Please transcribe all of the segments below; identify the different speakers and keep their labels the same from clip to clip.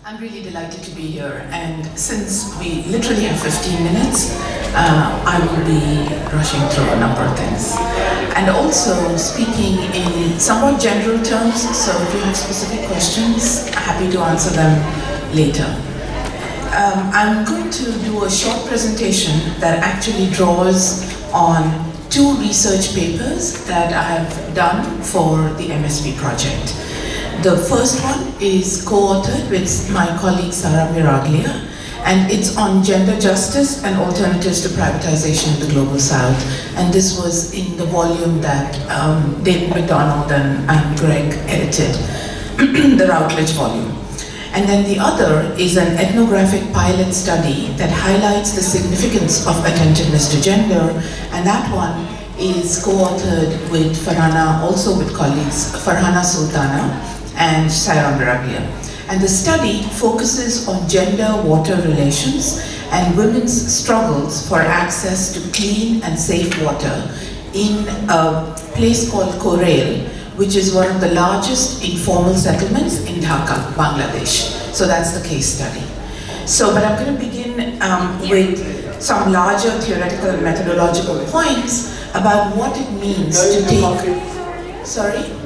Speaker 1: I'm really delighted to be here, and since we literally have 15 minutes, I will be rushing through a number of things. And also speaking in somewhat general terms, so if you have specific questions, I'm happy to answer them later. I'm going to do a short presentation that actually draws on two research papers that I have done for the MSP project. The first one is co-authored with my colleague Sara Miraglia, and it's on gender justice and alternatives to privatization in the Global South. And this was in the volume that David McDonald and Greg edited, the Routledge volume. And then the other is an ethnographic pilot study that highlights the significance of attentiveness to gender, and that one is co-authored with Farhana, also with colleagues Farhana Sultana and Sara Miraglia. And the study focuses on gender-water relations and women's struggles for access to clean and safe water in a place called Korail, which is one of the largest informal settlements in Dhaka, Bangladesh. So that's the case study. But I'm going to begin with some larger theoretical and methodological points about what it means to take... Sorry?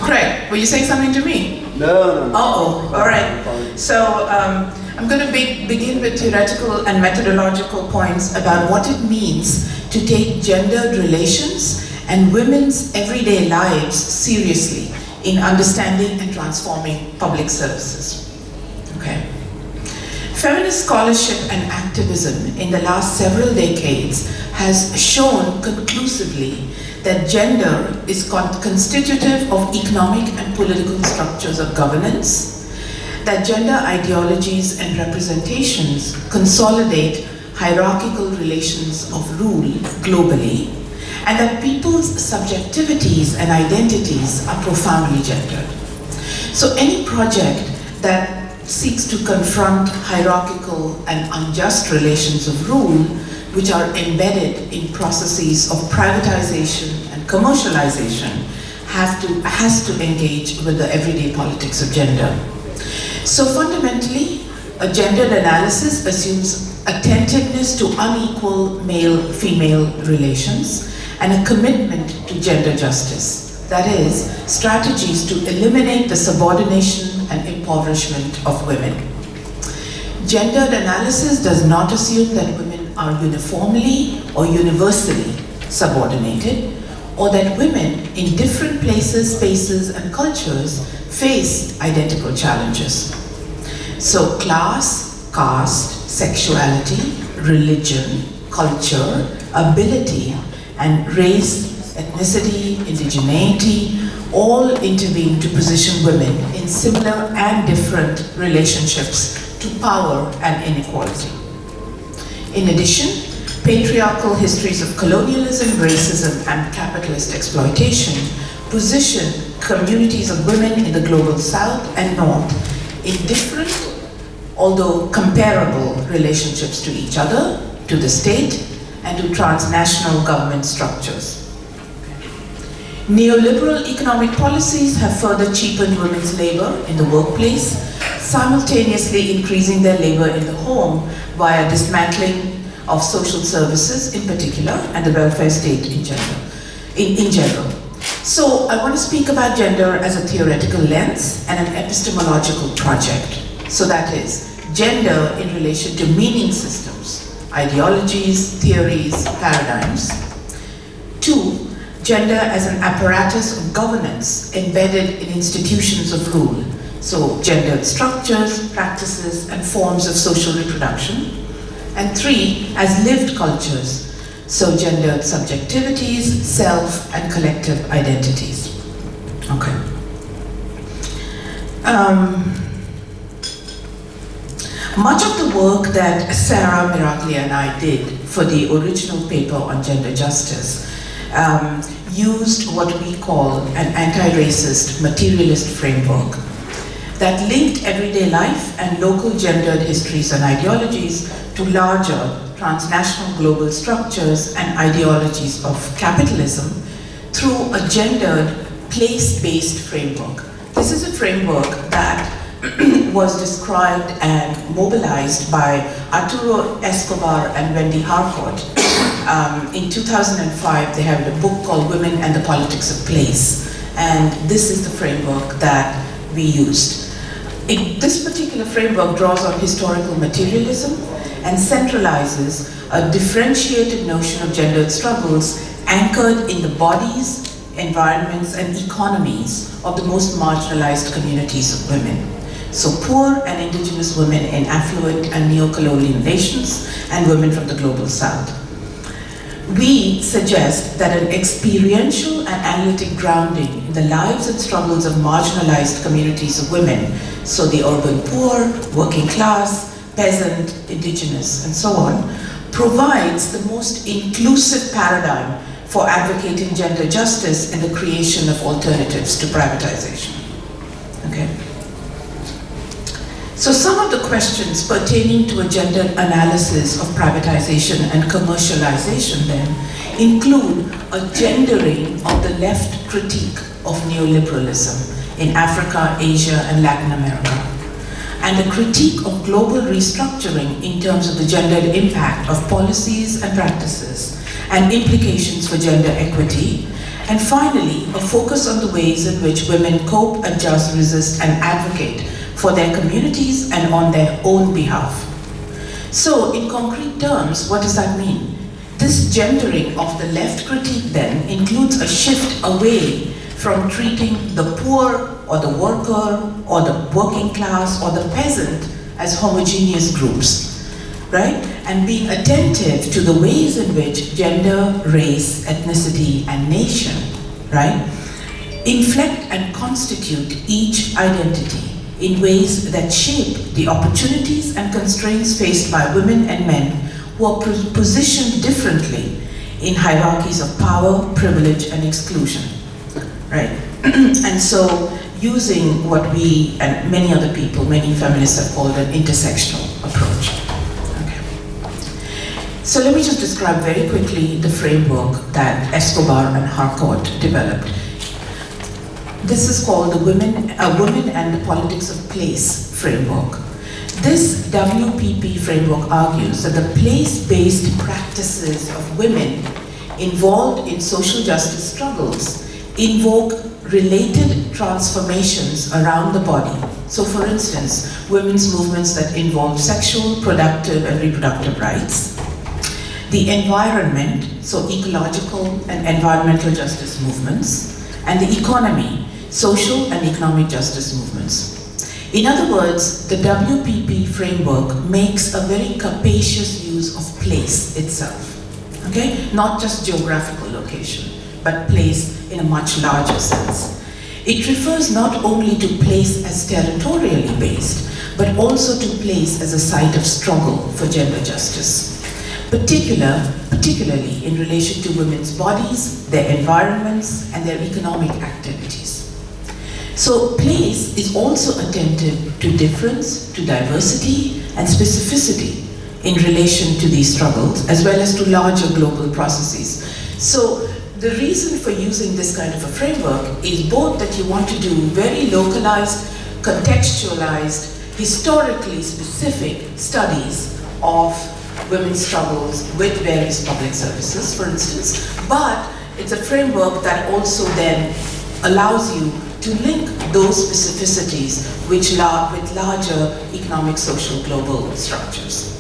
Speaker 1: Craig, were you saying something to me?
Speaker 2: No.
Speaker 1: Uh-oh, all right. So I'm going to begin with theoretical and methodological points about what it means to take gendered relations and women's everyday lives seriously in understanding and transforming public services. Okay. Feminist scholarship and activism in the last several decades has shown conclusively that gender is constitutive of economic and political structures of governance, that gender ideologies and representations consolidate hierarchical relations of rule globally, and that people's subjectivities and identities are profoundly gendered. So any project that seeks to confront hierarchical and unjust relations of rule which are embedded in processes of privatization and commercialization has to engage with the everyday politics of gender. So fundamentally, a gendered analysis assumes attentiveness to unequal male-female relations and a commitment to gender justice. That is, strategies to eliminate the subordination and impoverishment of women. Gendered analysis does not assume that women are uniformly or universally subordinated, or that women in different places, spaces, and cultures face identical challenges. So class, caste, sexuality, religion, culture, ability, and race, ethnicity, indigeneity, all intervene to position women in similar and different relationships to power and inequality. In addition, patriarchal histories of colonialism, racism, and capitalist exploitation position communities of women in the Global South and North in different, although comparable, relationships to each other, to the state, and to transnational government structures. Neoliberal economic policies have further cheapened women's labor in the workplace, simultaneously increasing their labor in the home via dismantling of social services in particular and the welfare state in general. So I want to speak about gender as a theoretical lens and an epistemological project. So that is, gender in relation to meaning systems, ideologies, theories, paradigms. 2, gender as an apparatus of governance embedded in institutions of rule. So gendered structures, practices, and forms of social reproduction. And 3, as lived cultures. So gendered subjectivities, self, and collective identities. Okay. Much of the work that Sara Miraglia and I did for the original paper on gender justice used what we call an anti-racist materialist framework that linked everyday life and local gendered histories and ideologies to larger transnational global structures and ideologies of capitalism through a gendered place-based framework. This is a framework that was described and mobilized by Arturo Escobar and Wendy Harcourt. In 2005, they had a book called Women and the Politics of Place. And this is the framework that we used. This particular framework draws on historical materialism and centralizes a differentiated notion of gendered struggles anchored in the bodies, environments, and economies of the most marginalized communities of women. So poor and indigenous women in affluent and neo-colonial nations and women from the global south. We suggest that an experiential and analytic grounding in the lives and struggles of marginalized communities of women, so the urban poor, working class, peasant, indigenous, and so on, provides the most inclusive paradigm for advocating gender justice and the creation of alternatives to privatization. Okay? So some of the questions pertaining to a gender analysis of privatization and commercialization then include a gendering of the left critique of neoliberalism in Africa, Asia, and Latin America, and a critique of global restructuring in terms of the gendered impact of policies and practices and implications for gender equity, and finally, a focus on the ways in which women cope, adjust, resist, and advocate for their communities and on their own behalf. So, in concrete terms, what does that mean? This gendering of the left critique then includes a shift away from treating the poor or the worker or the working class or the peasant as homogeneous groups, right? And being attentive to the ways in which gender, race, ethnicity, and nation, right, inflect and constitute each identity in ways that shape the opportunities and constraints faced by women and men who are positioned differently in hierarchies of power, privilege, and exclusion, right? And so, using what we and many other people, many feminists have called an intersectional approach. Okay. So let me just describe very quickly the framework that Escobar and Harcourt developed. This is called the Women and the Politics of Place framework. This WPP framework argues that the place-based practices of women involved in social justice struggles invoke related transformations around the body. So for instance, women's movements that involve sexual, productive, and reproductive rights. The environment, so ecological and environmental justice movements. And the economy, social and economic justice movements. In other words, the WPP framework makes a very capacious use of place itself, okay? Not just geographical location, but place in a much larger sense. It refers not only to place as territorially based, but also to place as a site of struggle for gender justice, particularly in relation to women's bodies, their environments, and their economic activities. So place is also attentive to difference, to diversity, and specificity in relation to these struggles, as well as to larger global processes. So the reason for using this kind of a framework is both that you want to do very localized, contextualized, historically specific studies of women's struggles with various public services, for instance, but it's a framework that also then allows you to link those specificities with larger economic, social, global structures.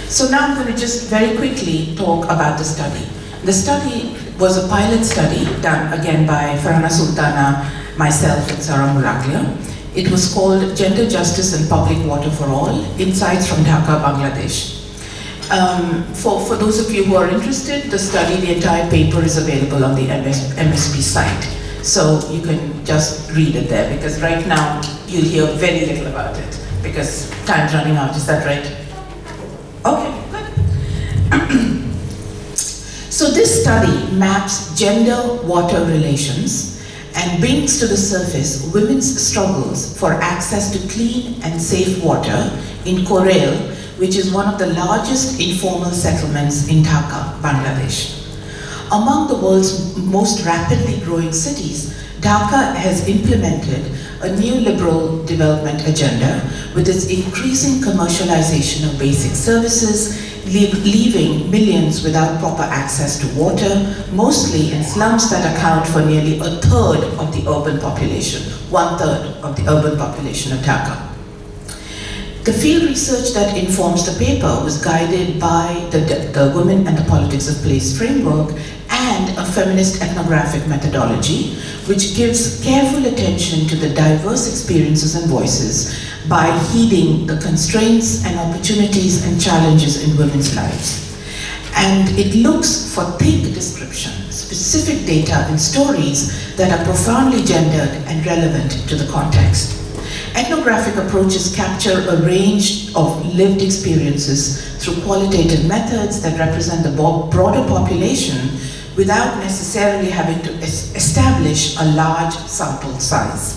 Speaker 1: So now I'm going to just very quickly talk about the study. The study was a pilot study done again by Farhana Sultana, myself, and Sarah Muraglia. It was called Gender Justice and Public Water for All, Insights from Dhaka, Bangladesh. For those of you who are interested, the study, the entire paper is available on the MSP site. So you can just read it there, because right now you'll hear very little about it, because time's running out, is that right? Okay, good. So this study maps gender-water relations and brings to the surface women's struggles for access to clean and safe water in Korail, which is one of the largest informal settlements in Dhaka, Bangladesh. Among the world's most rapidly growing cities, Dhaka has implemented a neoliberal development agenda with its increasing commercialization of basic services, leaving millions without proper access to water, mostly in slums that account for nearly a third of the urban population, 1/3 of the urban population of Dhaka. The field research that informs the paper was guided by the Women and the Politics of Place framework and a feminist ethnographic methodology, which gives careful attention to the diverse experiences and voices by heeding the constraints and opportunities and challenges in women's lives. And it looks for thick description, specific data and stories that are profoundly gendered and relevant to the context. Ethnographic approaches capture a range of lived experiences through qualitative methods that represent the broader population without necessarily having to establish a large sample size.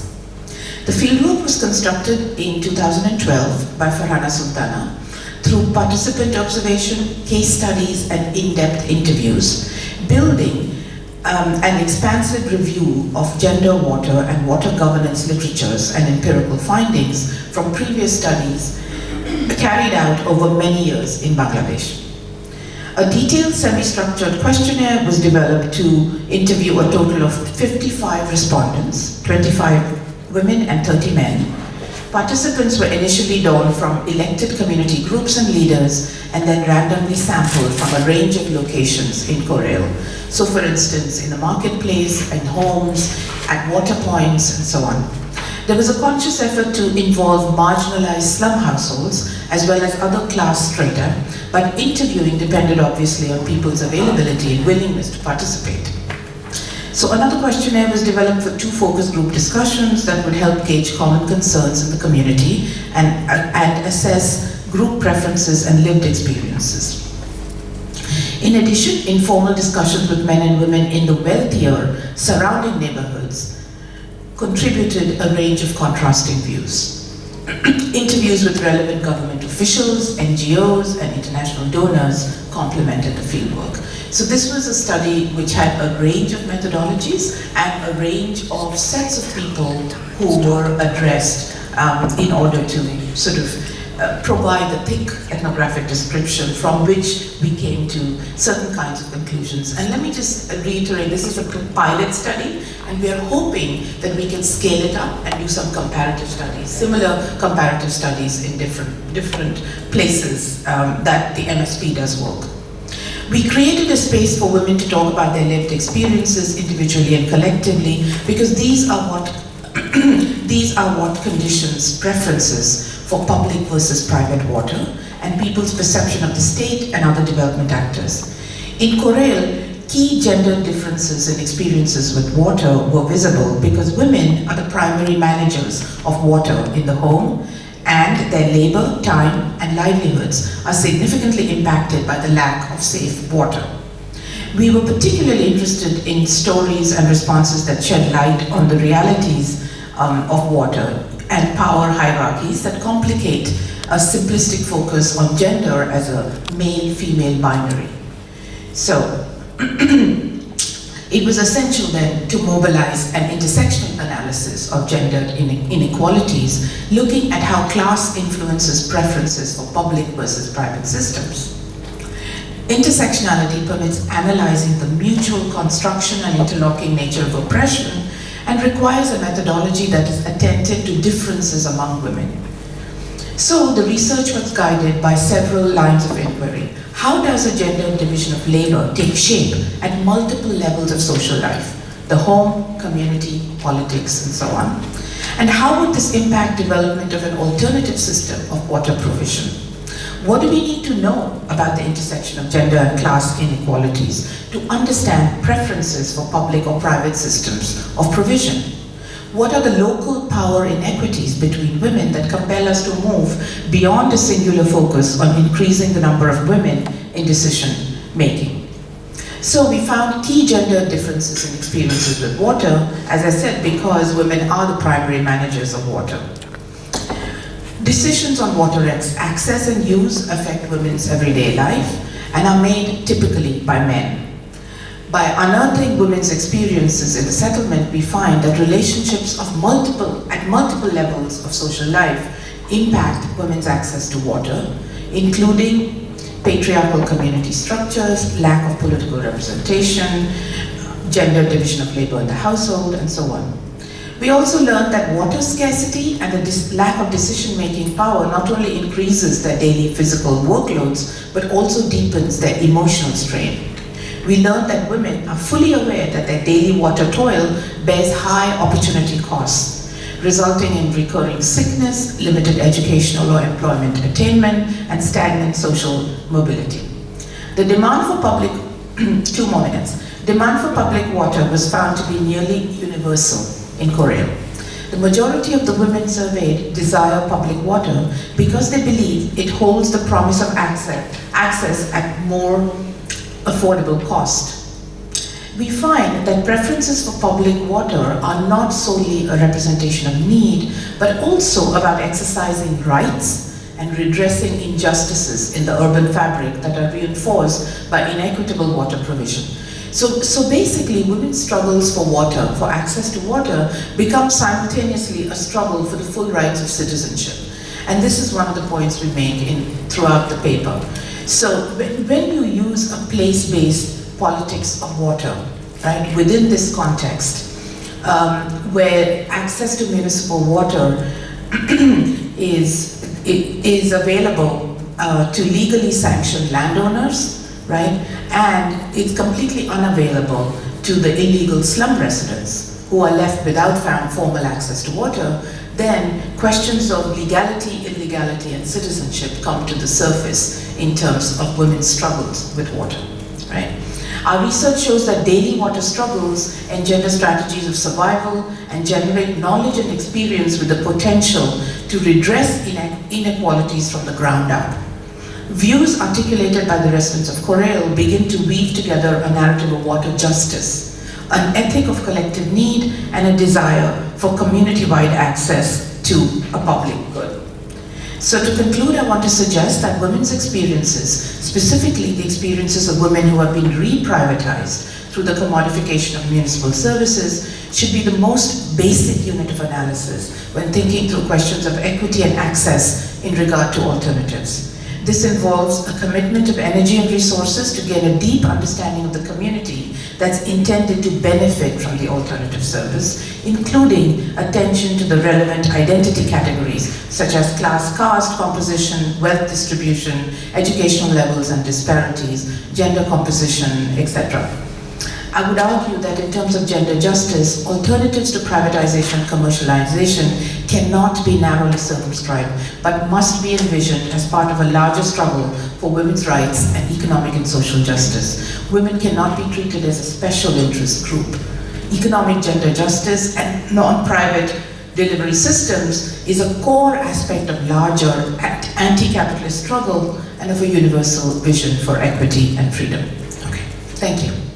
Speaker 1: The fieldwork was constructed in 2012 by Farhana Sultana through participant observation, case studies, and in-depth interviews, building an expansive review of gender, water, and water governance literatures and empirical findings from previous studies carried out over many years in Bangladesh. A detailed semi-structured questionnaire was developed to interview a total of 55 respondents, 25 women and 30 men. Participants were initially drawn from elected community groups and leaders and then randomly sampled from a range of locations in Korail. So for instance, in the marketplace, in homes, at water points, and so on. There was a conscious effort to involve marginalized slum households as well as other class strata, but interviewing depended obviously on people's availability and willingness to participate. So another questionnaire was developed for 2 focus group discussions that would help gauge common concerns in the community and assess group preferences and lived experiences. In addition, informal discussions with men and women in the wealthier surrounding neighborhoods contributed a range of contrasting views. Interviews with relevant government officials, NGOs, and international donors complemented the fieldwork. So this was a study which had a range of methodologies and a range of sets of people who were addressed in order to sort of provide a thick ethnographic description from which we came to certain kinds of conclusions. And let me just reiterate, this is a pilot study, and we are hoping that we can scale it up and do some comparative studies, similar comparative studies in different places that the MSP does work. We created a space for women to talk about their lived experiences individually and collectively, because these are what conditions preferences for public versus private water and people's perception of the state and other development actors. In Korail, key gender differences in experiences with water were visible because women are the primary managers of water in the home, and their labor, time, and livelihoods are significantly impacted by the lack of safe water. We were particularly interested in stories and responses that shed light on the realities of water and power hierarchies that complicate a simplistic focus on gender as a male-female binary. So, it was essential then to mobilize an intersectional analysis of gendered inequalities, looking at how class influences preferences for public versus private systems. Intersectionality permits analyzing the mutual construction and interlocking nature of oppression and requires a methodology that is attentive to differences among women. So the research was guided by several lines of inquiry. How does a gender division of labor take shape at multiple levels of social life? The home, community, politics, and so on. And how would this impact development of an alternative system of water provision? What do we need to know about the intersection of gender and class inequalities to understand preferences for public or private systems of provision? What are the local power inequities between women that compel us to move beyond a singular focus on increasing the number of women in decision making? So we found key gender differences in experiences with water, as I said, because women are the primary managers of water. Decisions on water access and use affect women's everyday life and are made typically by men. By unearthing women's experiences in the settlement, we find that relationships at multiple levels of social life impact women's access to water, including patriarchal community structures, lack of political representation, gender division of labor in the household, and so on. We also learned that water scarcity and the lack of decision-making power not only increases their daily physical workloads, but also deepens their emotional strain. We learned that women are fully aware that their daily water toil bears high opportunity costs, resulting in recurring sickness, limited educational or employment attainment, and stagnant social mobility. The demand for public, 2 more minutes. Demand for public water was found to be nearly universal in Korea. The majority of the women surveyed desire public water because they believe it holds the promise of access at more affordable cost. We find that preferences for public water are not solely a representation of need, but also about exercising rights and redressing injustices in the urban fabric that are reinforced by inequitable water provision. So basically, women's struggles for water, for access to water, become simultaneously a struggle for the full rights of citizenship. And this is one of the points we make throughout the paper. So when you use a place-based politics of water, right, within this context, where access to municipal water is available to legally sanctioned landowners, right, and it's completely unavailable to the illegal slum residents who are left without formal access to water, then questions of legality, illegality, and citizenship come to the surface in terms of women's struggles with water, right? Our research shows that daily water struggles engender strategies of survival and generate knowledge and experience with the potential to redress inequalities from the ground up. Views articulated by the residents of Korail begin to weave together a narrative of water justice, an ethic of collective need, and a desire for community-wide access to a public good. So to conclude, I want to suggest that women's experiences, specifically the experiences of women who have been re-privatized through the commodification of municipal services, should be the most basic unit of analysis when thinking through questions of equity and access in regard to alternatives. This involves a commitment of energy and resources to gain a deep understanding of the community that's intended to benefit from the alternative service, including attention to the relevant identity categories such as class, caste, composition, wealth distribution, educational levels and disparities, gender composition, etc. I would argue that in terms of gender justice, alternatives to privatization and commercialization cannot be narrowly circumscribed, but must be envisioned as part of a larger struggle for women's rights and economic and social justice. Women cannot be treated as a special interest group. Economic gender justice and non-private delivery systems is a core aspect of larger anti-capitalist struggle and of a universal vision for equity and freedom. Okay, thank you.